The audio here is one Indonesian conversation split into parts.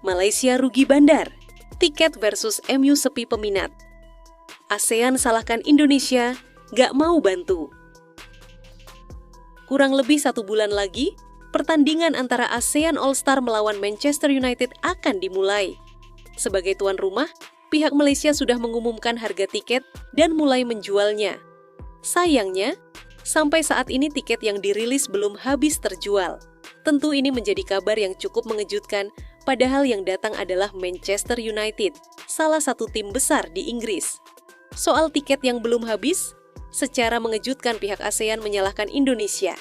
Malaysia rugi bandar, tiket versus MU sepi peminat. ASEAN salahkan Indonesia, gak mau bantu. Kurang lebih 1 bulan lagi, pertandingan antara ASEAN All-Star melawan Manchester United akan dimulai. Sebagai tuan rumah, pihak Malaysia sudah mengumumkan harga tiket dan mulai menjualnya. Sayangnya, sampai saat ini tiket yang dirilis belum habis terjual. Tentu ini menjadi kabar yang cukup mengejutkan, padahal yang datang adalah Manchester United, salah satu tim besar di Inggris. Soal tiket yang belum habis, secara mengejutkan pihak ASEAN menyalahkan Indonesia.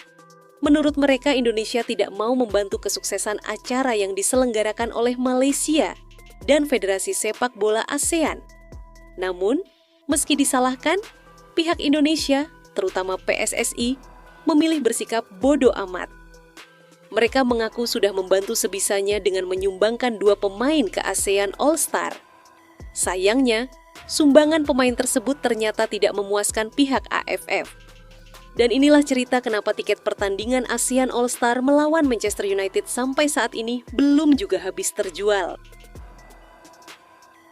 Menurut mereka, Indonesia tidak mau membantu kesuksesan acara yang diselenggarakan oleh Malaysia dan Federasi Sepak Bola ASEAN. Namun, meski disalahkan, pihak Indonesia, terutama PSSI, memilih bersikap bodoh amat. Mereka mengaku sudah membantu sebisanya dengan menyumbangkan 2 pemain ke ASEAN All-Star. Sayangnya, sumbangan pemain tersebut ternyata tidak memuaskan pihak AFF. Dan inilah cerita kenapa tiket pertandingan ASEAN All-Star melawan Manchester United sampai saat ini belum juga habis terjual.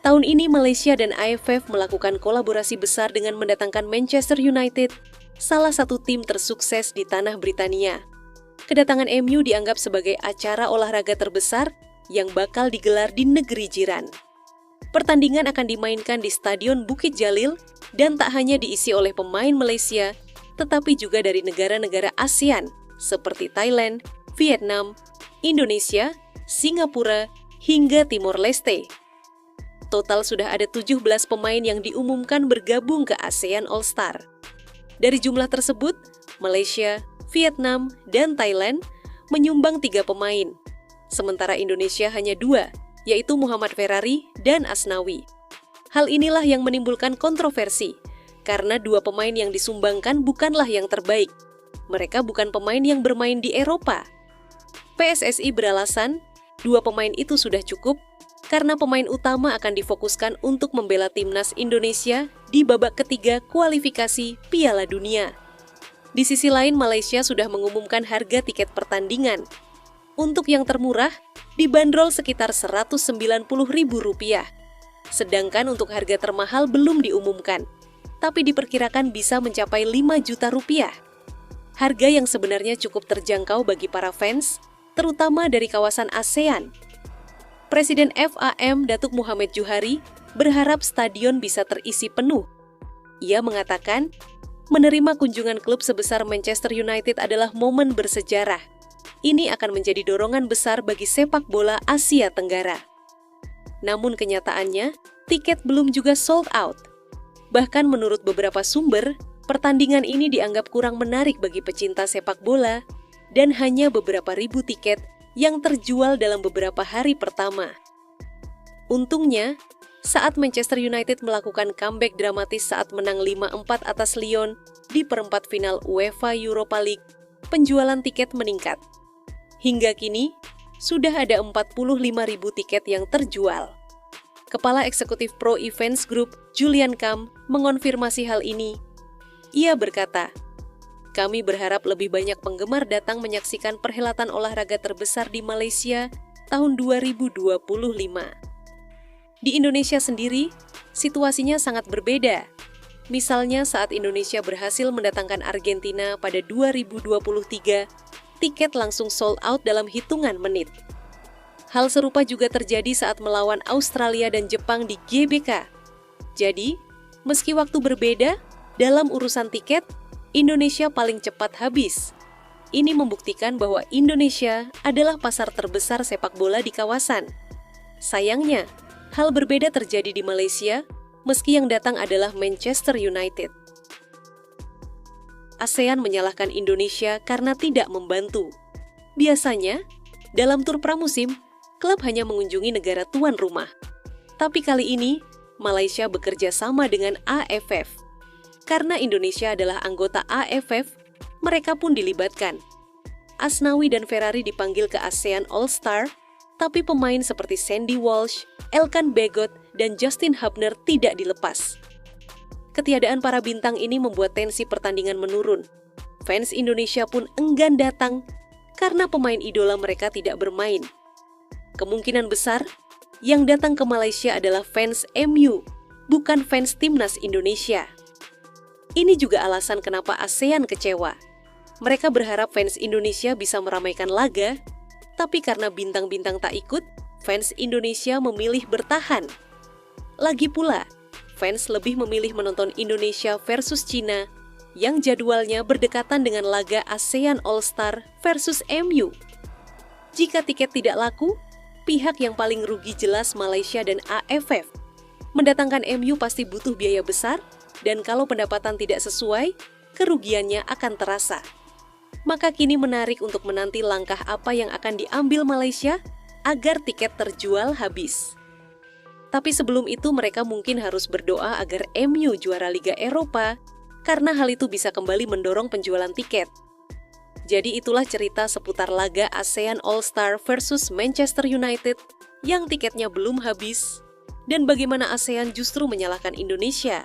Tahun ini Malaysia dan AFF melakukan kolaborasi besar dengan mendatangkan Manchester United, salah satu tim tersukses di tanah Britania. Kedatangan MU dianggap sebagai acara olahraga terbesar yang bakal digelar di negeri jiran. Pertandingan akan dimainkan di Stadion Bukit Jalil dan tak hanya diisi oleh pemain Malaysia, tetapi juga dari negara-negara ASEAN seperti Thailand, Vietnam, Indonesia, Singapura, hingga Timor Leste. Total sudah ada 17 pemain yang diumumkan bergabung ke ASEAN All-Star. Dari jumlah tersebut, Malaysia, Vietnam, dan Thailand menyumbang 3 pemain. Sementara Indonesia hanya 2, yaitu Muhammad Ferrari dan Asnawi. Hal inilah yang menimbulkan kontroversi, karena 2 pemain yang disumbangkan bukanlah yang terbaik. Mereka bukan pemain yang bermain di Eropa. PSSI beralasan, 2 pemain itu sudah cukup, karena pemain utama akan difokuskan untuk membela timnas Indonesia di babak ketiga kualifikasi Piala Dunia. Di sisi lain, Malaysia sudah mengumumkan harga tiket pertandingan. Untuk yang termurah, dibanderol sekitar Rp190.000. Sedangkan untuk harga termahal belum diumumkan, tapi diperkirakan bisa mencapai Rp5 juta. Harga yang sebenarnya cukup terjangkau bagi para fans, terutama dari kawasan ASEAN. Presiden FAM Datuk Muhammad Juhari berharap stadion bisa terisi penuh. Ia mengatakan, menerima kunjungan klub sebesar Manchester United adalah momen bersejarah. Ini akan menjadi dorongan besar bagi sepak bola Asia Tenggara. Namun kenyataannya, tiket belum juga sold out. Bahkan menurut beberapa sumber, pertandingan ini dianggap kurang menarik bagi pecinta sepak bola dan hanya beberapa ribu tiket yang terjual dalam beberapa hari pertama. Untungnya, saat Manchester United melakukan comeback dramatis saat menang 5-4 atas Lyon di perempat final UEFA Europa League, penjualan tiket meningkat. Hingga kini, sudah ada 45.000 tiket yang terjual. Kepala Eksekutif Pro Events Group, Julian Kam, mengonfirmasi hal ini. Ia berkata, "Kami berharap lebih banyak penggemar datang menyaksikan perhelatan olahraga terbesar di Malaysia tahun 2025. Di Indonesia sendiri, situasinya sangat berbeda. Misalnya saat Indonesia berhasil mendatangkan Argentina pada 2023, tiket langsung sold out dalam hitungan menit. Hal serupa juga terjadi saat melawan Australia dan Jepang di GBK. Jadi, meski waktu berbeda, dalam urusan tiket, Indonesia paling cepat habis. Ini membuktikan bahwa Indonesia adalah pasar terbesar sepak bola di kawasan. Sayangnya, hal berbeda terjadi di Malaysia, meski yang datang adalah Manchester United. ASEAN menyalahkan Indonesia karena tidak membantu. Biasanya, dalam tur pramusim, klub hanya mengunjungi negara tuan rumah. Tapi kali ini, Malaysia bekerja sama dengan AFF. Karena Indonesia adalah anggota AFF, mereka pun dilibatkan. Asnawi dan Ferrari dipanggil ke ASEAN All-Star, tapi pemain seperti Sandy Walsh, Elkan Bagot, dan Justin Hubner tidak dilepas. Ketiadaan para bintang ini membuat tensi pertandingan menurun. Fans Indonesia pun enggan datang karena pemain idola mereka tidak bermain. Kemungkinan besar, Yang datang ke Malaysia adalah fans MU, bukan fans timnas Indonesia. Ini juga alasan kenapa ASEAN kecewa. Mereka berharap fans Indonesia bisa meramaikan laga, tapi karena bintang-bintang tak ikut, fans Indonesia memilih bertahan. Lagi pula, fans lebih memilih menonton Indonesia versus Cina yang jadwalnya berdekatan dengan laga ASEAN All-Star versus MU. Jika tiket tidak laku, pihak yang paling rugi jelas Malaysia dan AFF. Mendatangkan MU pasti butuh biaya besar, dan kalau pendapatan tidak sesuai, kerugiannya akan terasa. Maka kini menarik untuk menanti langkah apa yang akan diambil Malaysia agar tiket terjual habis. Tapi sebelum itu mereka mungkin harus berdoa agar MU juara Liga Eropa, karena hal itu bisa kembali mendorong penjualan tiket. Jadi itulah cerita seputar laga ASEAN All-Star versus Manchester United yang tiketnya belum habis, dan bagaimana ASEAN justru menyalahkan Indonesia